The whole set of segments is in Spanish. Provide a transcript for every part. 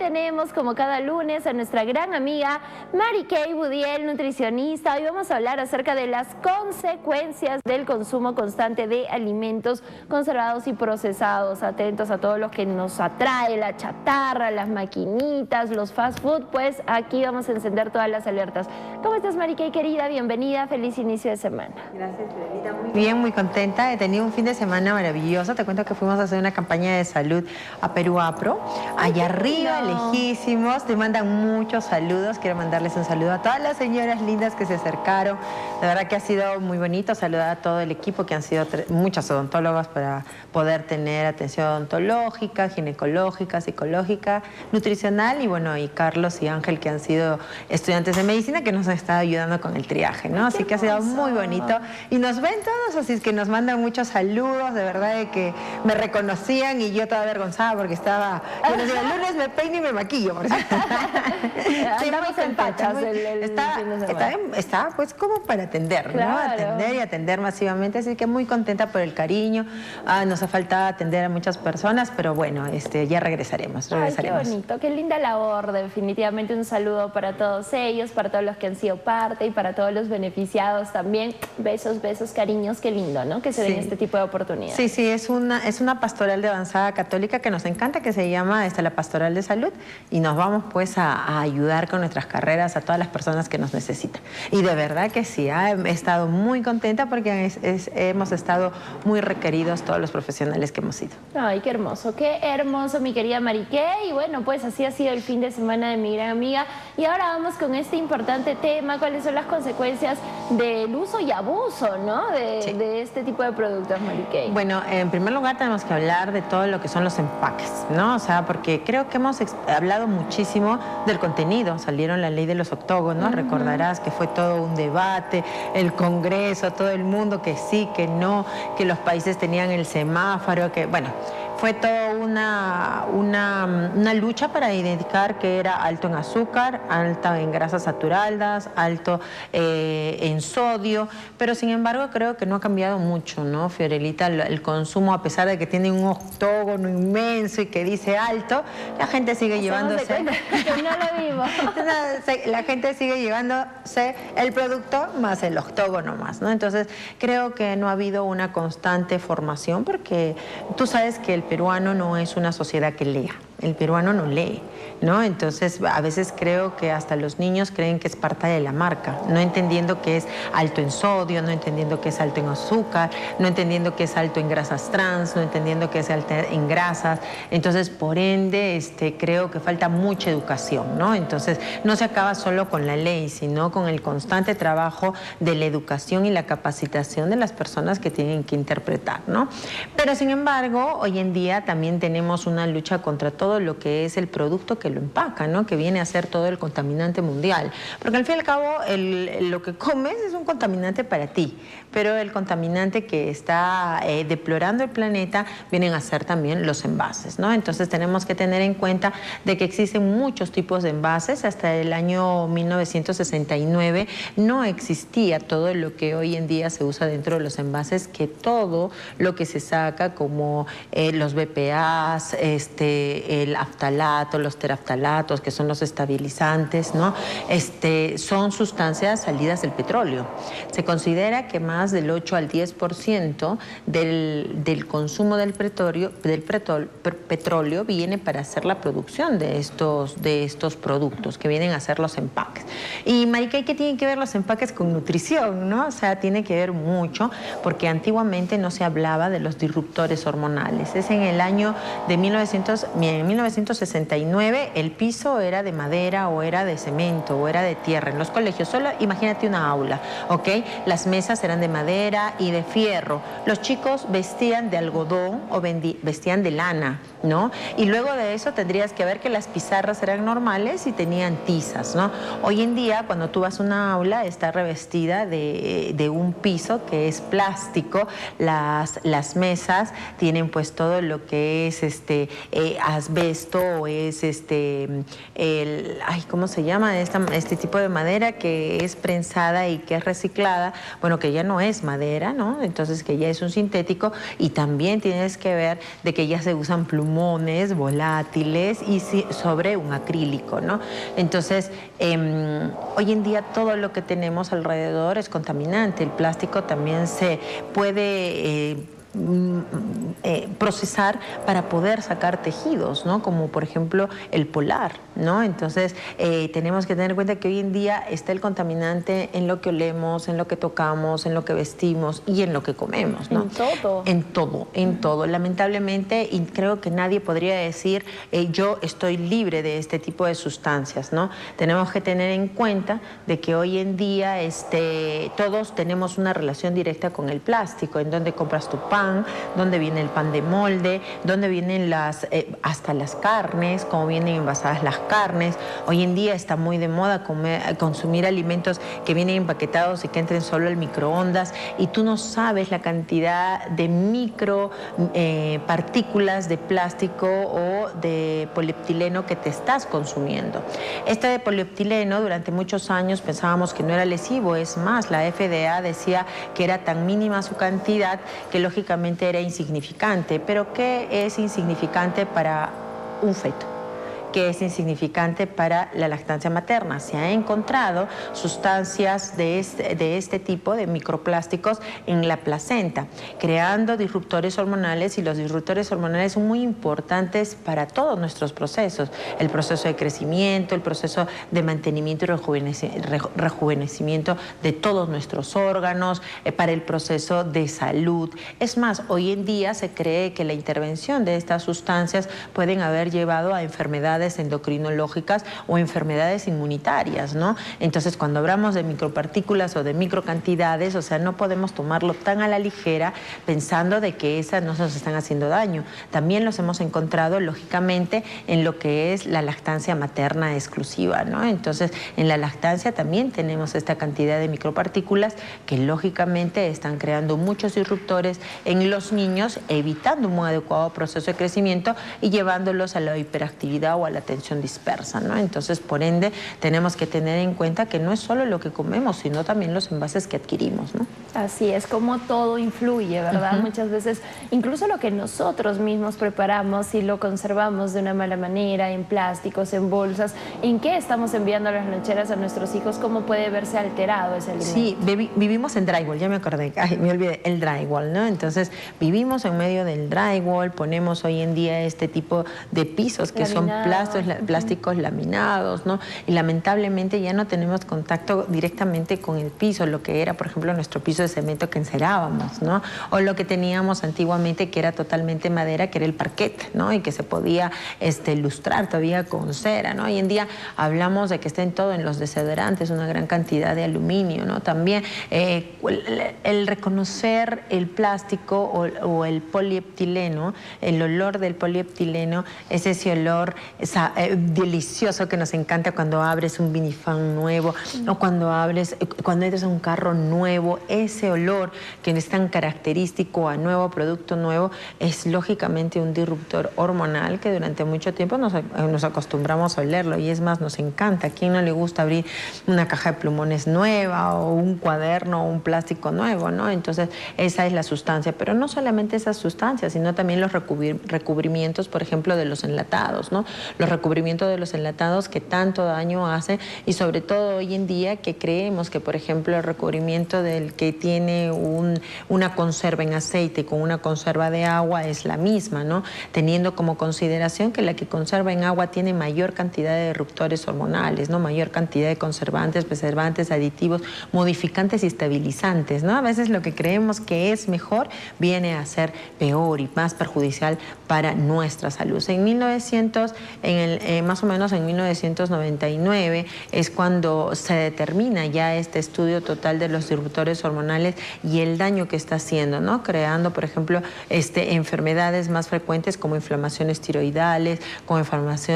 tenemos, como cada lunes, a nuestra gran amiga Mary Kay Budiel, nutricionista. Hoy vamos a hablar acerca de las consecuencias del consumo constante de alimentos conservados y procesados. Atentos a todo lo que nos atrae, la chatarra, las maquinitas, los fast food, pues aquí vamos a encender todas las alertas. ¿Cómo estás, Mary Kay, querida? Bienvenida, feliz inicio de semana. Gracias, Fidelita. Muy bien, muy contenta. He tenido un fin de semana maravilloso. Te cuento que fuimos a hacer una campaña de salud a Perú Apro. Allá arriba, lejísimos. Te mandan muchos saludos. Quiero mandarles un saludo a todas las señoras lindas que se acercaron. De verdad que ha sido muy bonito saludar a todo el equipo, que han sido muchas odontólogas para poder tener atención odontológica, ginecológica, psicológica, nutricional, y bueno, y Carlos y Ángel, que han sido estudiantes de medicina, que nos han estado ayudando con el triaje, ¿no? Así que ha sido muy bonito. Y nos ven todos, así es que nos mandan muchos saludos, de verdad de que me reconocían y yo toda avergonzada porque estaba, yo les digo, el lunes me peino y me maquillo, por cierto. Andamos en pachas está pues como para atender, claro, ¿no? Atender y atender masivamente, así que muy contenta por el cariño. Nos ha faltado atender a muchas personas, pero bueno, ya regresaremos. Ay, qué bonito, qué linda labor, definitivamente un saludo para todos ellos, para todos los que han sido parte y para todos los beneficiados también. Besos, besos, cariños, qué lindo, ¿no? Que se den este tipo de oportunidades. Sí, sí, es una pastoral de avanzada católica que nos encanta, que se llama la Pastoral de Salud, y nos vamos pues a ayudar con nuestras carreras a todas las personas que nos necesitan. Y de verdad que sí, he estado muy contenta porque hemos estado muy requeridos todos los profesionales que hemos ido. Ay, qué hermoso, mi querida Mary Kay. Y bueno, pues así ha sido el fin de semana de mi gran amiga. Y ahora vamos con este importante tema, cuáles son las consecuencias del uso y abuso, ¿no? De este tipo de productos, Mary Kay. Bueno, en primer lugar tenemos que hablar de todo lo que son los empaques, ¿no? O sea, porque creo que hemos hablado muchísimo del contenido. Salieron la ley de los octógonos, recordarás que fue todo un debate, el Congreso, todo el mundo que sí, que no, que los países tenían el semáforo, que bueno, fue toda una lucha para identificar que era alto en azúcar, alta en grasas saturadas, alto en sodio, pero sin embargo creo que no ha cambiado mucho, ¿no, Fiorelita? El consumo, a pesar de que tiene un octógono inmenso y que dice alto, la gente sigue llevándose... No lo vimos. La gente sigue llevándose el producto más el octógono más, ¿no? Entonces creo que no ha habido una constante formación, porque tú sabes que el peruano no es una sociedad que lea, el peruano no lee, ¿no? Entonces a veces creo que hasta los niños creen que es parte de la marca, no entendiendo que es alto en sodio, no entendiendo que es alto en azúcar, no entendiendo que es alto en grasas trans, no entendiendo que es alto en grasas. Entonces, por ende, creo que falta mucha educación, ¿no? Entonces no se acaba solo con la ley, sino con el constante trabajo de la educación y la capacitación de las personas que tienen que interpretar, ¿no? Pero sin embargo, hoy en día también tenemos una lucha contra todo lo que es el producto que lo empaca, ¿no? Que viene a ser todo el contaminante mundial. Porque al fin y al cabo lo que comes es un contaminante para ti, pero el contaminante que está deplorando el planeta vienen a ser también los envases, ¿no? Entonces tenemos que tener en cuenta de que existen muchos tipos de envases. Hasta el año 1969 no existía todo lo que hoy en día se usa dentro de los envases, que todo lo que se saca como los BPAs, el aftalato, los teraftalatos, que son los estabilizantes, ¿no? Son sustancias salidas del petróleo. Se considera que más del 8 al 10% del consumo del petróleo viene para hacer la producción de estos productos, que vienen a ser los empaques. Y Mary Kay, ¿qué tienen que ver los empaques con nutrición, no? O sea, tiene que ver mucho, porque antiguamente no se hablaba de los disruptores hormonales. Es en el año de 1969, el piso era de madera o era de cemento o era de tierra en los colegios. Solo imagínate una aula, ¿ok? Las mesas eran de madera y de fierro. Los chicos vestían de algodón o vestían de lana, ¿no? Y luego de eso tendrías que ver que las pizarras eran normales y tenían tizas, ¿no? Hoy en día, cuando tú vas a una aula, está revestida de un piso que es plástico. Las mesas tienen pues todo lo que es asbesto o es ¿cómo se llama? Este tipo de madera que es prensada y que es reciclada, bueno, que ya no es madera, ¿no? Entonces que ya es un sintético, y también tienes que ver de que ya se usan plumones volátiles y sobre un acrílico, ¿no? Entonces, hoy en día todo lo que tenemos alrededor es contaminante. El plástico también se puede procesar para poder sacar tejidos, ¿no? Como por ejemplo el polar, ¿no? Entonces tenemos que tener en cuenta que hoy en día está el contaminante en lo que olemos, en lo que tocamos, en lo que vestimos y en lo que comemos, ¿no? En todo. En todo, en todo. Lamentablemente, y creo que nadie podría decir yo estoy libre de este tipo de sustancias, ¿no? Tenemos que tener en cuenta de que hoy en día todos tenemos una relación directa con el plástico, en donde compras tu pan, dónde viene el pan de molde, dónde vienen hasta las carnes, cómo vienen envasadas las carnes. Hoy en día está muy de moda consumir alimentos que vienen empaquetados y que entren solo al microondas, y tú no sabes la cantidad de micro partículas de plástico o de polietileno que te estás consumiendo. Este de polietileno durante muchos años pensábamos que no era lesivo, es más, la FDA decía que era tan mínima su cantidad que lógicamente era insignificante. Pero ¿qué es insignificante para un feto? Que es insignificante para la lactancia materna? Se ha encontrado sustancias de este tipo de microplásticos en la placenta, creando disruptores hormonales, y los disruptores hormonales son muy importantes para todos nuestros procesos: el proceso de crecimiento, el proceso de mantenimiento y rejuvenecimiento de todos nuestros órganos, para el proceso de salud. Es más, hoy en día se cree que la intervención de estas sustancias pueden haber llevado a enfermedades endocrinológicas o enfermedades inmunitarias, ¿no? Entonces, cuando hablamos de micropartículas o de microcantidades, o sea, no podemos tomarlo tan a la ligera pensando de que esas no nos están haciendo daño. También los hemos encontrado, lógicamente, en lo que es la lactancia materna exclusiva, ¿no? Entonces, en la lactancia también tenemos esta cantidad de micropartículas que, lógicamente, están creando muchos disruptores en los niños, evitando un muy adecuado proceso de crecimiento y llevándolos a la hiperactividad o a la atención dispersa, ¿no? Entonces, por ende, tenemos que tener en cuenta que no es solo lo que comemos, sino también los envases que adquirimos, ¿no? Así es, como todo influye, ¿verdad? Muchas veces, incluso lo que nosotros mismos preparamos y lo conservamos de una mala manera, en plásticos, en bolsas, ¿en qué estamos enviando las loncheras a nuestros hijos? ¿Cómo puede verse alterado ese alimento? Sí, vivimos en drywall, ya me acordé, me olvidé, el drywall, ¿no? Entonces, vivimos en medio del drywall, ponemos hoy en día este tipo de pisos que son plásticos laminados, ¿no? Y lamentablemente ya no tenemos contacto directamente con el piso, lo que era, por ejemplo, nuestro piso de cemento que encerábamos, ¿no? O lo que teníamos antiguamente, que era totalmente madera, que era el parquet, ¿no? Y que se podía lustrar todavía con cera, ¿no? Hoy en día hablamos de que está en todo, en los desodorantes, una gran cantidad de aluminio, ¿no? También el reconocer el plástico o el polietileno, el olor del polietileno es ese olor delicioso que nos encanta cuando abres un minifan nuevo o cuando entras a un carro nuevo. Ese olor que es tan característico a nuevo producto nuevo es lógicamente un disruptor hormonal que durante mucho tiempo nos acostumbramos a olerlo, y es más, nos encanta. ¿A quién no le gusta abrir una caja de plumones nueva o un cuaderno o un plástico nuevo, ¿no? Entonces, esa es la sustancia, pero no solamente esas sustancias, sino también los recubrimientos, por ejemplo, de los enlatados, ¿no? Los recubrimientos de los enlatados que tanto daño hacen, y sobre todo hoy en día que creemos que, por ejemplo, el recubrimiento del que tiene una conserva en aceite con una conserva de agua es la misma, ¿no? Teniendo como consideración que la que conserva en agua tiene mayor cantidad de disruptores hormonales, ¿no? Mayor cantidad de conservantes, preservantes, aditivos, modificantes y estabilizantes, ¿no? A veces lo que creemos que es mejor viene a ser peor y más perjudicial para nuestra salud. En más o menos en 1999 es cuando se determina ya este estudio total de los disruptores hormonales y el daño que está haciendo, ¿no? Creando, por ejemplo, enfermedades más frecuentes como inflamaciones tiroidales, como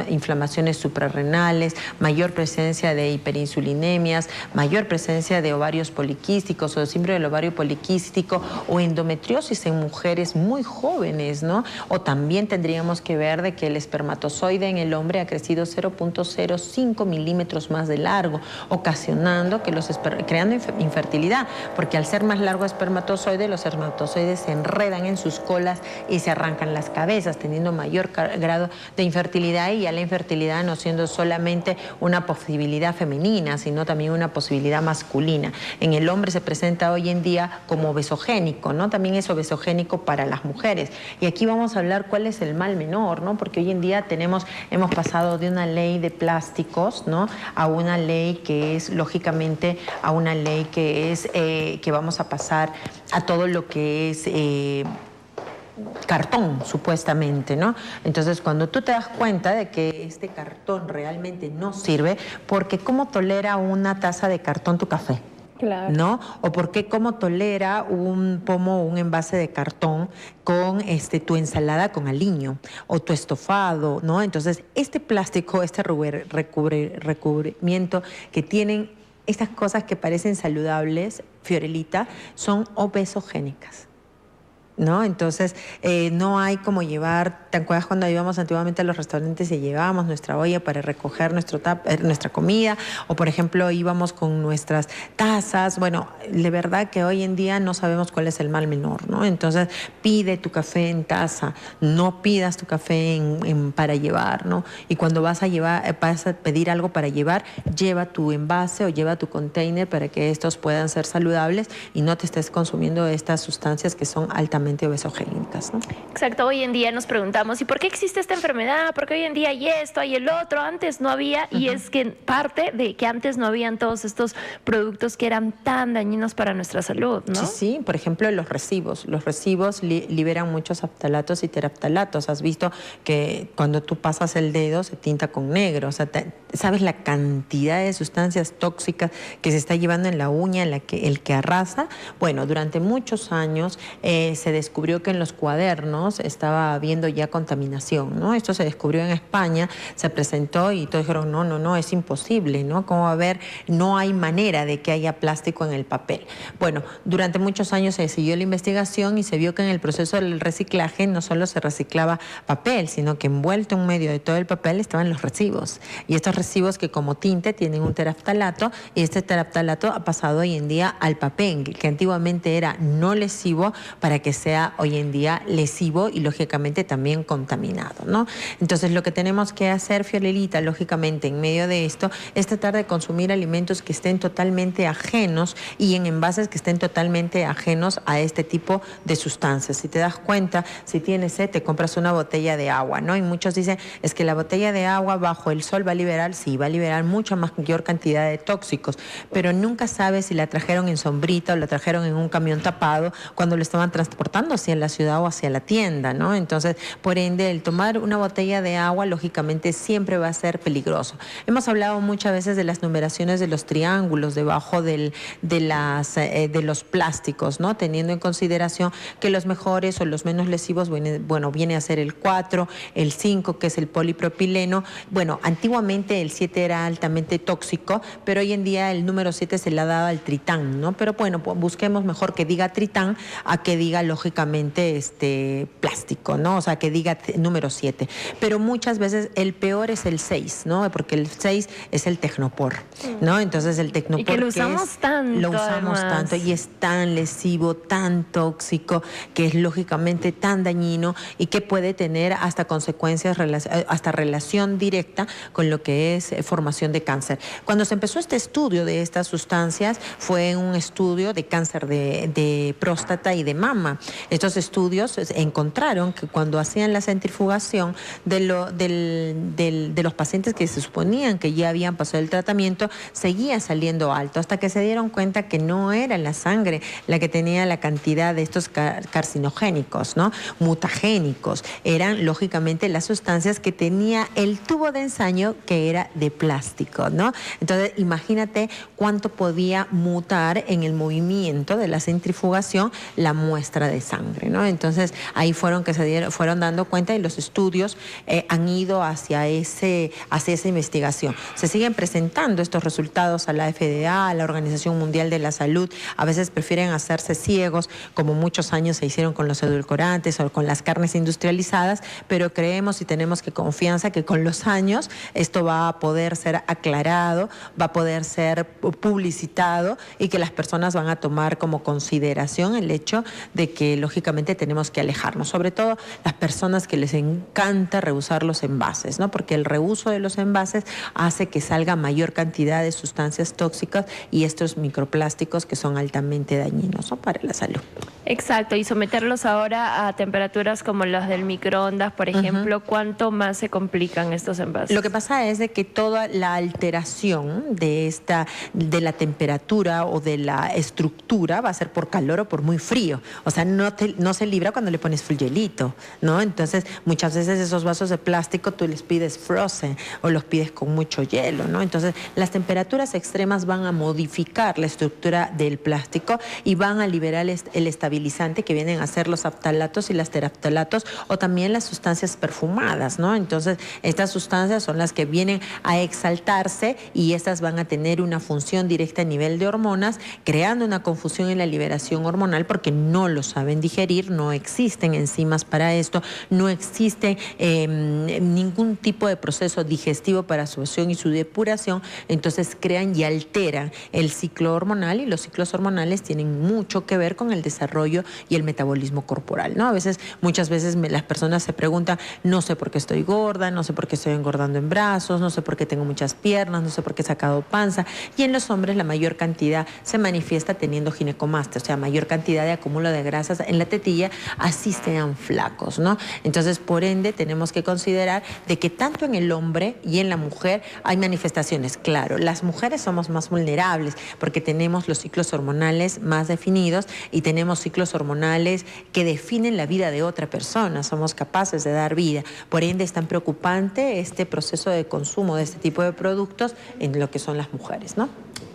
inflamaciones suprarrenales, mayor presencia de hiperinsulinemias, mayor presencia de ovarios poliquísticos o síndrome del ovario poliquístico o endometriosis en mujeres muy jóvenes, ¿no? O también tendríamos que ver de que el espermatozoide en el hombre ha crecido 0.05 milímetros más de largo, ocasionando que creando infertilidad, porque al ser más largo espermatozoide, los espermatozoides se enredan en sus colas y se arrancan las cabezas, teniendo mayor grado de infertilidad, y ya la infertilidad no siendo solamente una posibilidad femenina, sino también una posibilidad masculina. En el hombre se presenta hoy en día como obesogénico, ¿no? También es obesogénico para las mujeres. Y aquí vamos a hablar cuál es el mal menor, ¿no? Porque hoy en día hemos pasado de una ley de plásticos, ¿no? A una ley que es, lógicamente, a una ley que es, que vamos a pasar a todo lo que es cartón, supuestamente, ¿no? Entonces, cuando tú te das cuenta de que este cartón realmente no sirve, porque ¿cómo tolera una taza de cartón tu café? Claro. ¿No? O porque cómo tolera un pomo o un envase de cartón con tu ensalada con aliño o tu estofado, ¿no? Entonces, este plástico, este recubrimiento que tienen estas cosas que parecen saludables, Fiorelita, son obesogénicas, ¿no? Entonces, no hay como llevar, ¿te acuerdas cuando íbamos antiguamente a los restaurantes y llevábamos nuestra olla para recoger nuestra comida? O, por ejemplo, íbamos con nuestras tazas. Bueno, de verdad que hoy en día no sabemos cuál es el mal menor, ¿no? Entonces, pide tu café en taza, no pidas tu café para llevar, ¿no? Y cuando vas a pedir algo para llevar, lleva tu envase o lleva tu container para que estos puedan ser saludables y no te estés consumiendo estas sustancias que son altamente obesogénicas, ¿no? Exacto, hoy en día nos preguntamos, ¿y por qué existe esta enfermedad? Porque hoy en día hay esto, hay el otro, antes no había, y es que parte de que antes no habían todos estos productos que eran tan dañinos para nuestra salud, ¿no? Sí, sí, por ejemplo, los recibos liberan muchos aftalatos y teraftalatos. Has visto que cuando tú pasas el dedo se tinta con negro, o sea, ¿sabes la cantidad de sustancias tóxicas que se está llevando en la uña, el que arrasa? Bueno, durante muchos años se descubrió que en los cuadernos estaba habiendo ya contaminación, ¿no? Esto se descubrió en España, se presentó y todos dijeron, no, es imposible, ¿no? ¿Cómo va a haber? No hay manera de que haya plástico en el papel. Bueno, durante muchos años se siguió la investigación y se vio que en el proceso del reciclaje no solo se reciclaba papel, sino que envuelto en medio de todo el papel estaban los recibos. Y estos recibos que como tinte tienen un teraftalato, y este teraftalato ha pasado hoy en día al papel, que antiguamente era no lesivo, para que sea hoy en día lesivo y lógicamente también contaminado, ¿no? Entonces lo que tenemos que hacer, Fiorelita, lógicamente en medio de esto, es tratar de consumir alimentos que estén totalmente ajenos y en envases que estén totalmente ajenos a este tipo de sustancias. Si te das cuenta, si tienes sed, te compras una botella de agua, ¿no? Y muchos dicen, es que la botella de agua bajo el sol va a liberar, sí, va a liberar mucha mayor cantidad de tóxicos, pero nunca sabes si la trajeron en sombrita o la trajeron en un camión tapado cuando lo estaban transportando hacia la ciudad o hacia la tienda, ¿no? Entonces, por ende, el tomar una botella de agua, lógicamente, siempre va a ser peligroso. Hemos hablado muchas veces de las numeraciones de los triángulos debajo de los plásticos, ¿no? Teniendo en consideración que los mejores o los menos lesivos, viene a ser el 4, el 5, que es el polipropileno. Bueno, antiguamente el 7 era altamente tóxico, pero hoy en día el número 7 se le ha dado al tritán, ¿no? Pero bueno, pues busquemos mejor que diga tritán a que diga lógicamente plástico, ¿no? O sea, que diga número 7. Pero muchas veces el peor es el 6, ¿no? Porque el 6 es el tecnopor, ¿no? Entonces el tecnopor, y que lo usamos tanto. Lo usamos tanto y es tan lesivo, tan tóxico, que es lógicamente tan dañino y que puede tener hasta consecuencias, hasta relación directa con lo que es formación de cáncer. Cuando se empezó este estudio de estas sustancias, fue un estudio de cáncer de próstata y de mama. Estos estudios encontraron que cuando hacían la centrifugación de los pacientes que se suponían que ya habían pasado el tratamiento, seguía saliendo alto, hasta que se dieron cuenta que no era la sangre la que tenía la cantidad de estos carcinogénicos, ¿no? Mutagénicos. Eran, lógicamente, las sustancias que tenía el tubo de ensayo, que era de plástico, ¿no? Entonces, imagínate cuánto podía mutar en el movimiento de la centrifugación la muestra de sangre, ¿no? Entonces, ahí fueron fueron dando cuenta, y los estudios han ido hacia esa investigación. Se siguen presentando estos resultados a la FDA, a la Organización Mundial de la Salud. A veces prefieren hacerse ciegos, como muchos años se hicieron con los edulcorantes o con las carnes industrializadas, pero creemos y tenemos confianza que con los años esto va a poder ser aclarado, va a poder ser publicitado, y que las personas van a tomar como consideración el hecho de que lógicamente tenemos que alejarnos, sobre todo las personas que les encanta reusar los envases, ¿no? Porque el reuso de los envases hace que salga mayor cantidad de sustancias tóxicas y estos microplásticos que son altamente dañinos, ¿no?, para la salud. Exacto, y someterlos ahora a temperaturas como las del microondas, por ejemplo, ¿cuánto más se complican estos envases? Lo que pasa es de que toda la alteración de la temperatura o de la estructura va a ser por calor o por muy frío. O sea, no se libra cuando le pones full hielito, ¿no? Entonces, muchas veces esos vasos de plástico tú les pides frozen o los pides con mucho hielo, ¿no? Entonces, las temperaturas extremas van a modificar la estructura del plástico y van a liberar el estabilizante que vienen a ser los phtalatos y las teraftalatos, o también las sustancias perfumadas, ¿no? Entonces, estas sustancias son las que vienen a exaltarse, y estas van a tener una función directa a nivel de hormonas, creando una confusión en la liberación hormonal porque no lo saben digerir, no existen enzimas para esto, no existe ningún tipo de proceso digestivo para su absorción y su depuración. Entonces crean y alteran el ciclo hormonal, y los ciclos hormonales tienen mucho que ver con el desarrollo y el metabolismo corporal, ¿no? Muchas veces las personas se preguntan, no sé por qué estoy gorda, no sé por qué estoy engordando en brazos, no sé por qué tengo muchas piernas, no sé por qué he sacado panza. Y en los hombres la mayor cantidad se manifiesta teniendo ginecomastia, o sea, mayor cantidad de acúmulo de grasas en la tetilla, así sean flacos, ¿no? Entonces, por ende, tenemos que considerar de que tanto en el hombre y en la mujer hay manifestaciones. Claro, las mujeres somos más vulnerables porque tenemos los ciclos hormonales más definidos y tenemos ciclos hormonales que definen la vida de otra persona, somos capaces de dar vida. Por ende, es tan preocupante este proceso de consumo de este tipo de productos en lo que son las mujeres, ¿no?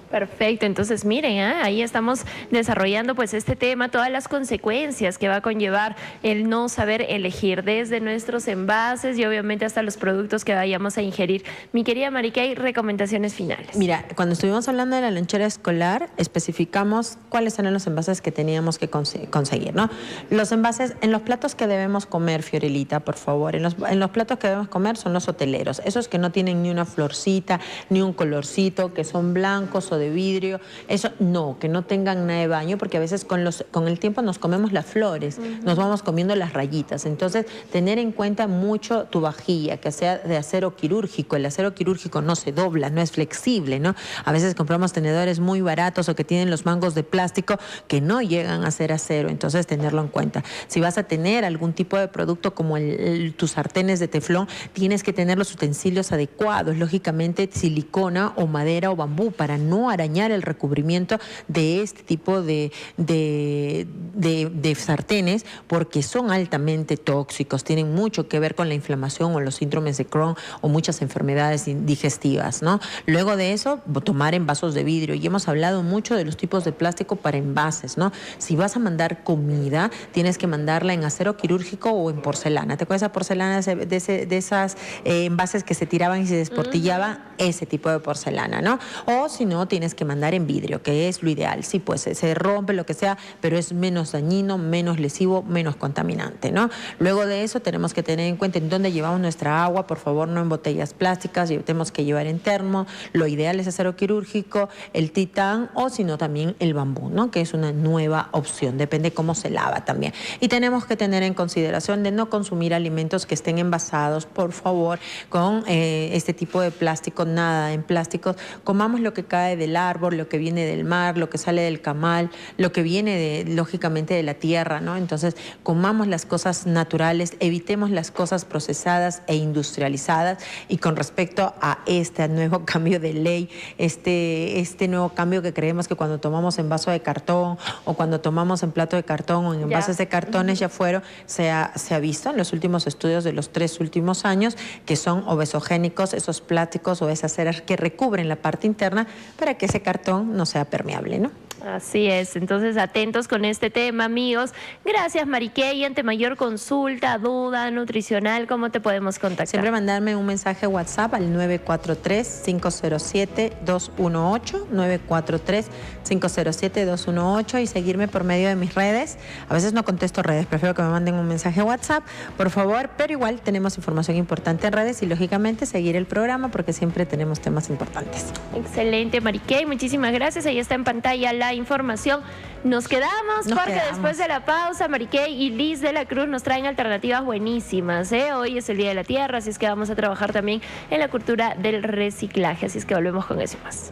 Perfecto, entonces miren, ahí estamos desarrollando pues este tema, todas las consecuencias que va a conllevar el no saber elegir desde nuestros envases y obviamente hasta los productos que vayamos a ingerir. Mi querida Marikay, recomendaciones finales. Mira, cuando estuvimos hablando de la lonchera escolar, especificamos cuáles eran los envases que teníamos que conseguir, ¿no? Los envases en los platos que debemos comer, Fiorelita, por favor, en los platos que debemos comer son los hoteleros, esos que no tienen ni una florcita, ni un colorcito, que son blancos o de vidrio, eso no, que no tengan nada de baño, porque a veces con el tiempo nos comemos las flores, nos vamos comiendo las rayitas. Entonces, tener en cuenta mucho tu vajilla, que sea de acero quirúrgico. El acero quirúrgico no se dobla, no es flexible, ¿no? A veces compramos tenedores muy baratos o que tienen los mangos de plástico que no llegan a ser acero, entonces tenerlo en cuenta. Si vas a tener algún tipo de producto como tus sartenes de teflón, tienes que tener los utensilios adecuados, lógicamente silicona o madera o bambú, para no arañar el recubrimiento de este tipo de sartenes, porque son altamente tóxicos, tienen mucho que ver con la inflamación o los síndromes de Crohn o muchas enfermedades digestivas, ¿no? Luego de eso, tomar en vasos de vidrio, y hemos hablado mucho de los tipos de plástico para envases, ¿no? Si vas a mandar comida, tienes que mandarla en acero quirúrgico o en porcelana. ¿Te acuerdas esa porcelana de esas envases que se tiraban y se desportillaban? Ese tipo de porcelana, ¿no? O si no, tienes que mandar en vidrio, que es lo ideal. Sí, pues se rompe, lo que sea, pero es menos dañino, menos lesivo, menos contaminante, ¿no? Luego de eso tenemos que tener en cuenta en dónde llevamos nuestra agua, por favor, no en botellas plásticas, tenemos que llevar en termo. Lo ideal es acero quirúrgico, el titán, o si no también el bambú, ¿no? Que es una nueva opción, depende cómo se lava también. Y tenemos que tener en consideración de no consumir alimentos que estén envasados, por favor, con este tipo de plástico, nada en plásticos. Comamos lo que cae del del árbol, lo que viene del mar, lo que sale del camal, lo que viene lógicamente de la tierra, ¿no? Entonces, comamos las cosas naturales, evitemos las cosas procesadas e industrializadas. Y con respecto a este nuevo cambio de ley, este nuevo cambio que creemos que cuando tomamos en vaso de cartón o cuando tomamos en plato de cartón o en envases de cartones ya fueron, se ha visto en los últimos estudios de los 3 últimos años que son obesogénicos esos plásticos o esas ceras que recubren la parte interna para que ese cartón no sea permeable, ¿no? Así es, entonces atentos con este tema, amigos. Gracias, Mariquey. Ante mayor consulta, duda nutricional, ¿cómo te podemos contactar? Siempre mandarme un mensaje WhatsApp al 943-507-218, 943-507-218 y seguirme por medio de mis redes. A veces no contesto redes, prefiero que me manden un mensaje WhatsApp, por favor, pero igual tenemos información importante en redes y lógicamente seguir el programa porque siempre tenemos temas importantes. Excelente, Mariquey, muchísimas gracias. Ahí está en pantalla la información. Nos quedamos porque después de la pausa, Mariquey y Liz de la Cruz nos traen alternativas buenísimas, ¿eh? Hoy es el Día de la Tierra, así es que vamos a trabajar también en la cultura del reciclaje, así es que volvemos con eso y más.